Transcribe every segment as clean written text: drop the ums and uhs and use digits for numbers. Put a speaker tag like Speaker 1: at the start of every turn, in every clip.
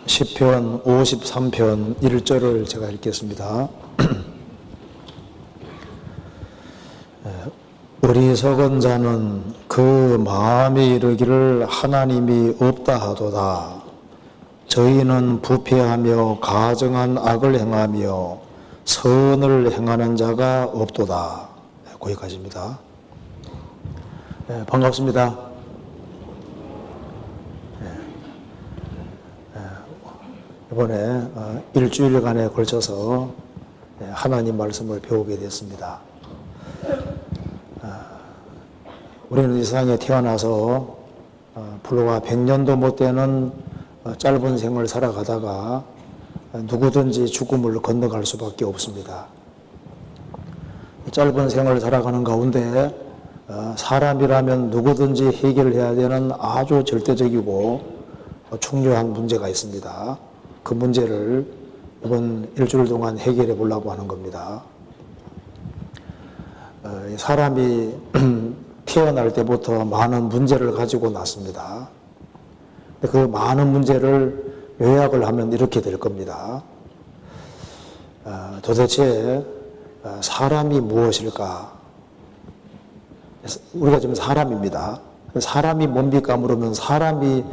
Speaker 1: 시편 53편 1절을 제가 읽겠습니다. 어리석은 자는 그 마음에 이르기를 하나님이 없다 하도다. 저희는 부패하며 가증한 악을 행하며 선을 행하는 자가 없도다. 거기까지입니다. 반갑습니다. 이번에 일주일간에 걸쳐서 하나님 말씀을 배우게 됐습니다. 우리는 이 세상에 태어나서 불과 100년도 못 되는 짧은 생을 살아가다가 누구든지 죽음을 건너갈 수밖에 없습니다. 짧은 생을 살아가는 가운데 사람이라면 누구든지 해결해야 되는 아주 절대적이고 중요한 문제가 있습니다. 그 문제를 이번 일주일 동안 해결해 보려고 하는 겁니다. 사람이 태어날 때부터 많은 문제를 가지고 났습니다. 그 많은 문제를 요약을 하면 이렇게 될 겁니다. 도대체 사람이 무엇일까? 우리가 지금 사람입니다. 사람이 뭡니까 물으면 사람이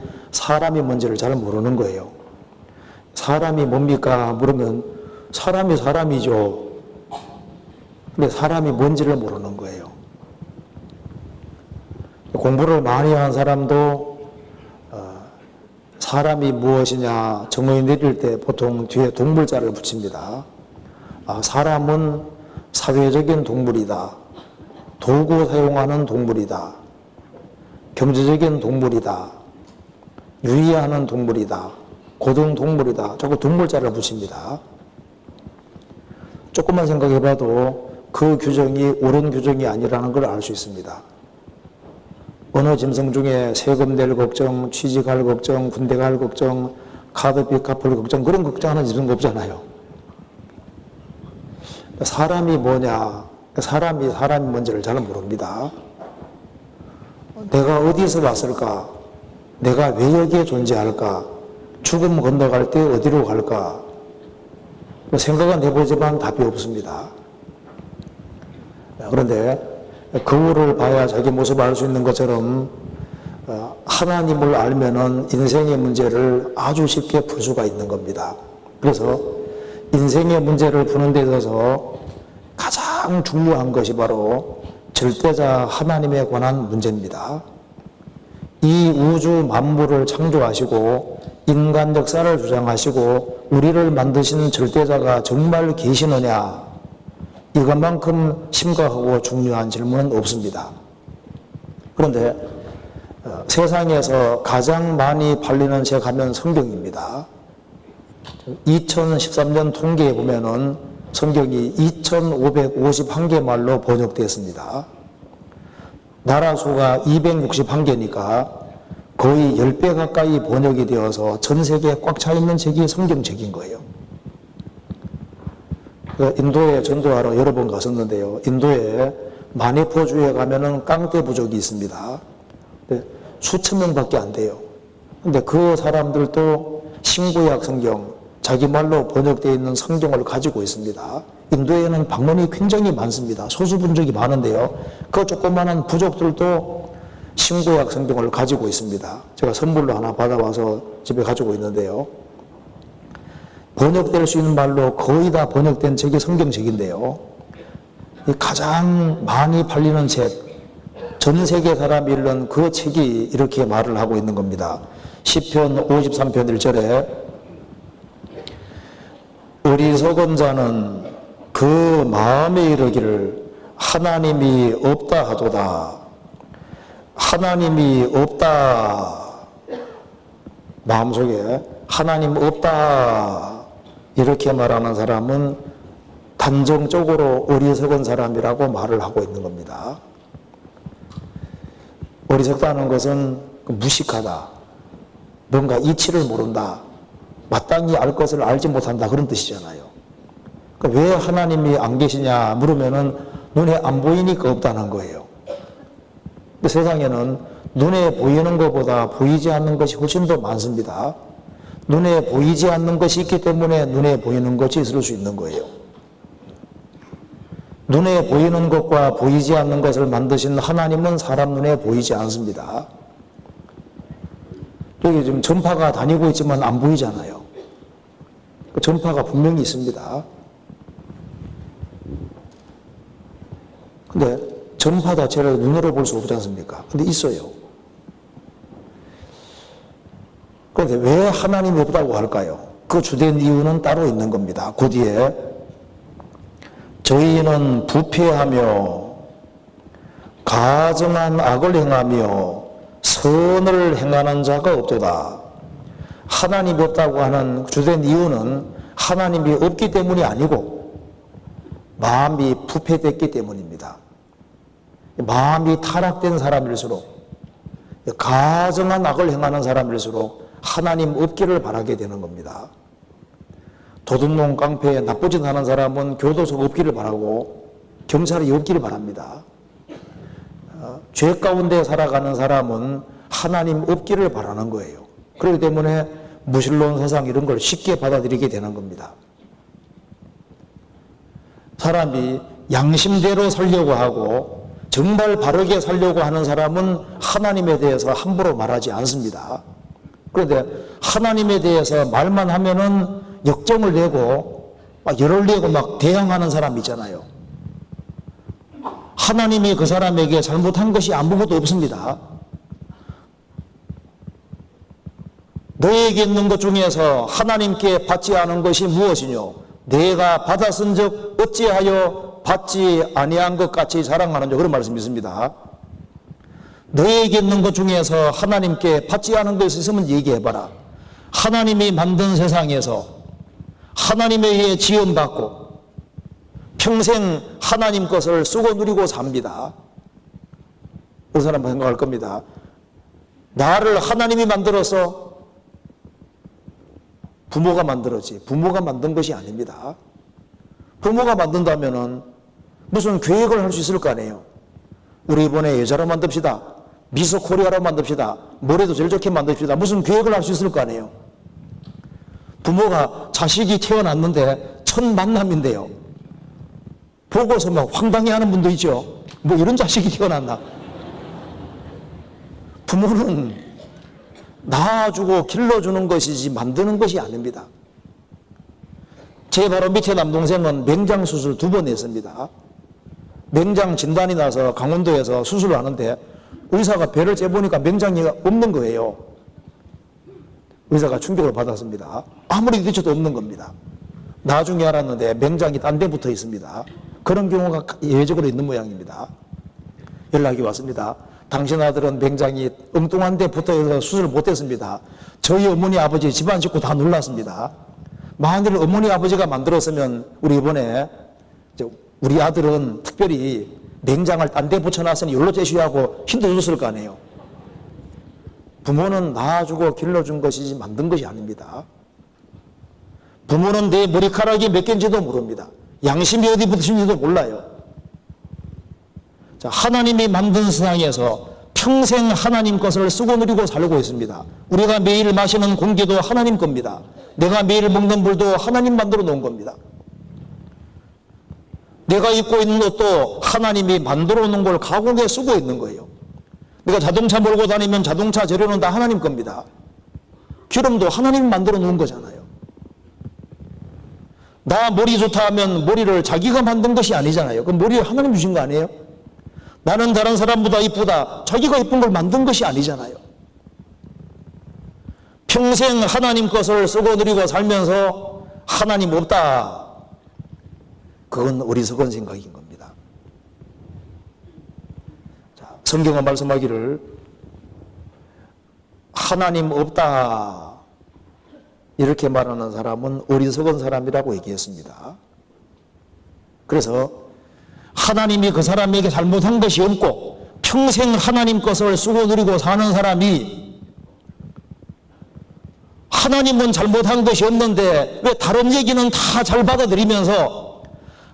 Speaker 1: 뭔지를 잘 모르는 거예요. 사람이 뭡니까 물으면 사람이 사람이죠. 근데 사람이 뭔지를 모르는 거예요. 공부를 많이 한 사람도 사람이 무엇이냐 정의 내릴 때 보통 뒤에 동물자를 붙입니다. 사람은 사회적인 동물이다. 도구 사용하는 동물이다. 경제적인 동물이다. 유의하는 동물이다. 고등동물이다. 자꾸 동물자를 붙입니다. 조금만 생각해봐도 그 규정이 옳은 규정이 아니라는 걸 알 수 있습니다. 어느 짐승 중에 세금 낼 걱정, 취직할 걱정, 군대 갈 걱정, 카드빚 갚을 걱정, 그런 걱정하는 짐승 없잖아요. 사람이 뭐냐, 사람이 뭔지를 잘 모릅니다. 내가 어디서 왔을까? 내가 왜 여기에 존재할까? 죽음 건너갈 때 어디로 갈까? 생각은 해보지만 답이 없습니다. 그런데 거울을 봐야 자기 모습을 알 수 있는 것처럼 하나님을 알면은 인생의 문제를 아주 쉽게 풀 수가 있는 겁니다. 그래서 인생의 문제를 푸는 데 있어서 가장 중요한 것이 바로 절대자 하나님에 관한 문제입니다. 이 우주 만물을 창조하시고 인간 역사를 주장하시고 우리를 만드신 절대자가 정말 계시느냐, 이것만큼 심각하고 중요한 질문은 없습니다. 그런데 세상에서 가장 많이 팔리는 책 하면 성경입니다. 2013년 통계에 보면은 성경이 2551개 말로 번역되었습니다. 나라 수가 261개니까 거의 10배 가까이 번역이 되어서 전 세계에 꽉 차 있는 책이 성경책인 거예요. 인도에 전도하러 여러 번 갔었는데요. 인도에 마니포주에 가면은 깡떼 부족이 있습니다. 수천 명밖에 안 돼요. 근데 그 사람들도 신구약 성경, 자기 말로 번역되어 있는 성경을 가지고 있습니다. 인도에는 방언이 굉장히 많습니다. 소수분적이 많은데요. 그 조그마한 부족들도 신구약 성경을 가지고 있습니다. 제가 선물로 하나 받아와서 집에 가지고 있는데요. 번역될 수 있는 말로 거의 다 번역된 책이 성경책인데요. 가장 많이 팔리는 책, 전 세계 사람이 읽는 그 책이 이렇게 말을 하고 있는 겁니다. 시편 53편 1절에 어리석은 자는 그 마음에 이르기를 하나님이 없다 하도다. 하나님이 없다. 마음속에 하나님 없다. 이렇게 말하는 사람은 단정적으로 어리석은 사람이라고 말을 하고 있는 겁니다. 어리석다는 것은 무식하다. 뭔가 이치를 모른다. 마땅히 알 것을 알지 못한다. 그런 뜻이잖아요. 그러니까 왜 하나님이 안 계시냐 물으면은 눈에 안 보이니까 없다는 거예요. 세상에는 눈에 보이는 것보다 보이지 않는 것이 훨씬 더 많습니다. 눈에 보이지 않는 것이 있기 때문에 눈에 보이는 것이 있을 수 있는 거예요. 눈에 보이는 것과 보이지 않는 것을 만드신 하나님은 사람 눈에 보이지 않습니다. 여기 지금 전파가 다니고 있지만 안 보이잖아요. 전파가 분명히 있습니다. 근데 전파 자체를 눈으로 볼 수 없지 않습니까? 근데 있어요. 그런데 왜 하나님이 없다고 할까요? 그 주된 이유는 따로 있는 겁니다. 그 뒤에 저희는 부패하며 가증한 악을 행하며 선을 행하는 자가 없도다. 하나님이 없다고 하는 주된 이유는 하나님이 없기 때문이 아니고 마음이 부패됐기 때문입니다. 마음이 타락된 사람일수록 가증한 악을 행하는 사람일수록 하나님 없기를 바라게 되는 겁니다. 도둑놈 깡패에 나쁘짓 하는 사람은 교도소 없기를 바라고 경찰이 없기를 바랍니다. 죄 가운데 살아가는 사람은 하나님 없기를 바라는 거예요. 그렇기 때문에 무신론 세상 이런 걸 쉽게 받아들이게 되는 겁니다. 사람이 양심대로 살려고 하고 정말 바르게 살려고 하는 사람은 하나님에 대해서 함부로 말하지 않습니다. 그런데 하나님에 대해서 말만 하면은 역정을 내고 막 열을 내고 막 대항하는 사람 있잖아요. 하나님이 그 사람에게 잘못한 것이 아무것도 없습니다. 너에게 있는 것 중에서 하나님께 받지 않은 것이 무엇이뇨? 내가 받았은 적 어찌하여 받지 아니한 것 같이 자랑하는지, 그런 말씀이 있습니다. 너에게 있는 것 중에서 하나님께 받지 않은 것이 있으면 얘기해봐라. 하나님이 만든 세상에서 하나님에 의해 지음받고 평생 하나님 것을 쓰고 누리고 삽니다. 그 사람은 생각할 겁니다. 나를 하나님이 만들어서 부모가 만들었지 부모가 만든 것이 아닙니다. 부모가 만든다면은 무슨 계획을 할 수 있을 거 아니에요. 우리 이번에 여자로 만듭시다. 미스 코리아로 만듭시다. 뭐래도 제일 좋게 만듭시다. 무슨 계획을 할 수 있을 거 아니에요. 부모가 자식이 태어났는데 첫 만남인데요. 보고서 막 황당해하는 분도 있죠. 뭐 이런 자식이 태어났나. 부모는 낳아주고 길러주는 것이지 만드는 것이 아닙니다. 제 바로 밑에 남동생은 맹장 수술 2번 했습니다. 맹장 진단이 나서 강원도에서 수술을 하는데 의사가 배를 재보니까 맹장이 없는 거예요. 의사가 충격을 받았습니다. 아무리 뒤쳐도 없는 겁니다. 나중에 알았는데 맹장이 딴 데 붙어 있습니다. 그런 경우가 예외적으로 있는 모양입니다. 연락이 왔습니다. 당신 아들은 맹장이 엉뚱한 데 붙어 있어서 수술을 못했습니다. 저희 어머니 아버지 집안 식구 다 놀랐습니다. 만일 어머니 아버지가 만들었으면 우리 이번에 우리 아들은 특별히 맹장을 딴 데 붙여놨으니 열로 제시하고 힘들어줬을 거 아니에요. 부모는 낳아주고 길러준 것이지 만든 것이 아닙니다. 부모는 내 머리카락이 몇 개인지도 모릅니다. 양심이 어디 붙으신지도 몰라요. 자, 하나님이 만든 세상에서 평생 하나님 것을 쓰고 누리고 살고 있습니다. 우리가 매일 마시는 공기도 하나님 겁니다. 내가 매일 먹는 물도 하나님 만들어 놓은 겁니다. 내가 입고 있는 옷도 하나님이 만들어 놓은 걸 가공해 쓰고 있는 거예요. 내가 자동차 몰고 다니면 자동차 재료는 다 하나님 겁니다. 기름도 하나님이 만들어 놓은 거잖아요. 나 머리 좋다 하면 머리를 자기가 만든 것이 아니잖아요. 그럼 머리 하나님 주신 거 아니에요? 나는 다른 사람보다 이쁘다. 자기가 이쁜 걸 만든 것이 아니잖아요. 평생 하나님 것을 쓰고 누리고 살면서 하나님 없다. 그건 어리석은 생각인 겁니다. 자, 성경은 말씀하기를 하나님 없다 이렇게 말하는 사람은 어리석은 사람이라고 얘기했습니다. 그래서 하나님이 그 사람에게 잘못한 것이 없고 평생 하나님 것을 쓰고 누리고 사는 사람이 하나님은 잘못한 것이 없는데 왜 다른 얘기는 다 잘 받아들이면서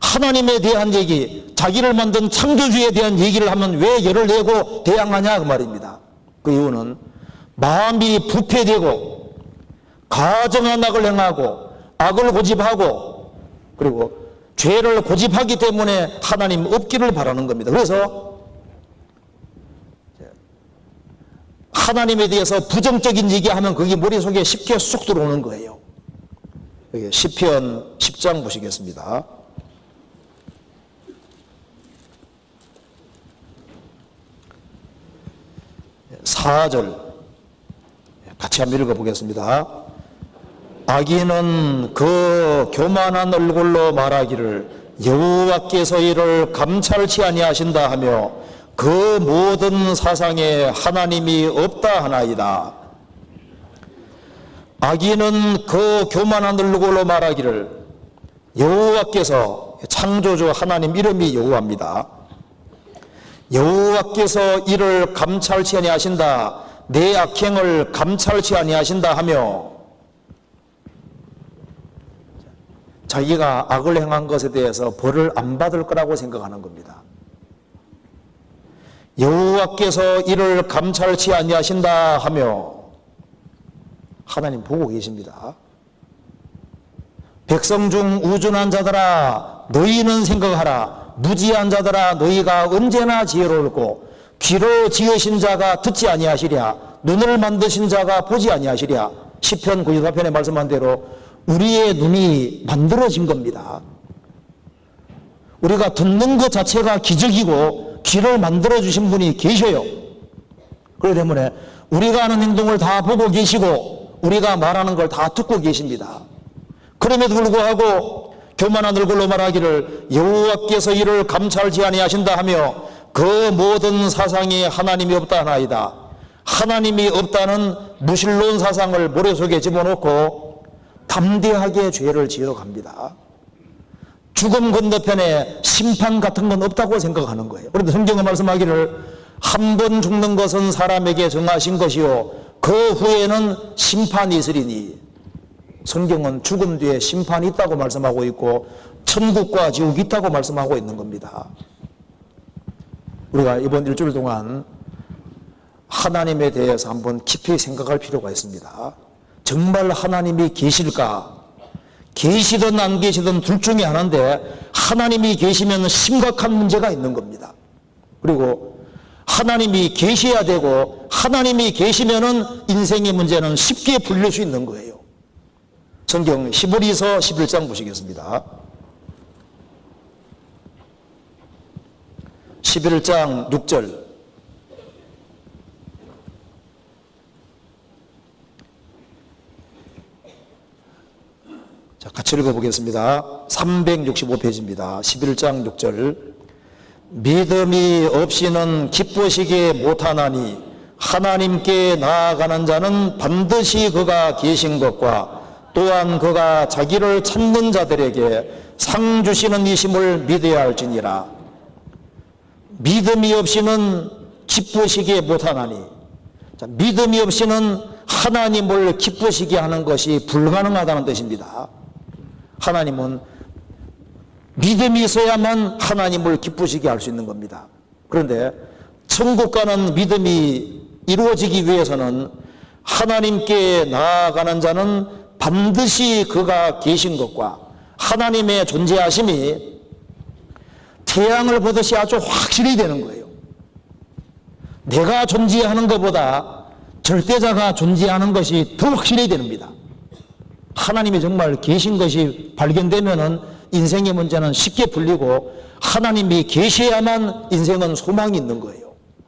Speaker 1: 하나님에 대한 얘기, 자기를 만든 창조주에 대한 얘기를 하면 왜 열을 내고 대항하냐 그 말입니다. 그 이유는 마음이 부패되고 가정한 악을 행하고 악을 고집하고 그리고 죄를 고집하기 때문에 하나님 없기를 바라는 겁니다. 그래서 하나님에 대해서 부정적인 얘기하면 그게 머릿속에 쉽게 쑥 들어오는 거예요. 시편 10장 보시겠습니다. 4절 같이 한번 읽어보겠습니다. 악인은 그 교만한 얼굴로 말하기를 여호와께서 이를 감찰치 아니하신다 하며 그 모든 사상에 하나님이 없다 하나이다. 악인은 그 교만한 얼굴로 말하기를 여호와께서 창조주 하나님 이름이 여호와입니다. 여호와께서 이를 감찰치 아니하신다. 내 악행을 감찰치 아니하신다 하며 자기가 악을 행한 것에 대해서 벌을 안 받을 거라고 생각하는 겁니다. 여호와께서 이를 감찰치 아니하신다 하며 하나님 보고 계십니다. 백성 중 우준한 자들아 너희는 생각하라. 무지한 자들아 너희가 언제나 지혜로울고 귀를 지으신 자가 듣지 아니하시랴. 눈을 만드신 자가 보지 아니하시랴. 시편 94편에 말씀한 대로 우리의 눈이 만들어진 겁니다. 우리가 듣는 것 자체가 기적이고 귀를 만들어주신 분이 계셔요. 그렇기 때문에 우리가 하는 행동을 다 보고 계시고 우리가 말하는 걸 다 듣고 계십니다. 그럼에도 불구하고 교만한 얼굴로 말하기를 여호와께서 이를 감찰지 아니하신다 하며 그 모든 사상에 하나님이 없다 하나이다. 하나님이 없다는 무신론 사상을 머릿속에 집어넣고 담대하게 죄를 지으러 갑니다. 죽음 건너편에 심판 같은 건 없다고 생각하는 거예요. 그런데 성경은 말씀하기를 한 번 죽는 것은 사람에게 정하신 것이요 그 후에는 심판이 있으리니 성경은 죽음 뒤에 심판이 있다고 말씀하고 있고 천국과 지옥이 있다고 말씀하고 있는 겁니다. 우리가 이번 일주일 동안 하나님에 대해서 한번 깊이 생각할 필요가 있습니다. 정말 하나님이 계실까? 계시든 안 계시든 둘 중에 하나인데 하나님이 계시면 심각한 문제가 있는 겁니다. 그리고 하나님이 계셔야 되고 하나님이 계시면은 인생의 문제는 쉽게 풀릴 수 있는 거예요. 성경 히브리서 11장 보시겠습니다. 11장 6절 자, 같이 읽어보겠습니다. 365페이지입니다. 11장 6절 믿음이 없이는 기쁘시게 못하나니 하나님께 나아가는 자는 반드시 그가 계신 것과 또한 그가 자기를 찾는 자들에게 상 주시는 이심을 믿어야 할지니라. 믿음이 없이는 기쁘시게 못하나니 자, 믿음이 없이는 하나님을 기쁘시게 하는 것이 불가능하다는 뜻입니다. 하나님은 믿음이 있어야만 하나님을 기쁘시게 할 수 있는 겁니다. 그런데 천국 가는 믿음이 이루어지기 위해서는 하나님께 나아가는 자는 반드시 그가 계신 것과 하나님의 존재하심이 태양을 보듯이 아주 확실히 되는 거예요. 내가 존재하는 것보다 절대자가 존재하는 것이 더 확실히 됩니다. 하나님이 정말 계신 것이 발견되면은 인생의 문제는 쉽게 풀리고 하나님이 계셔야만 인생은 소망이 있는 거예요.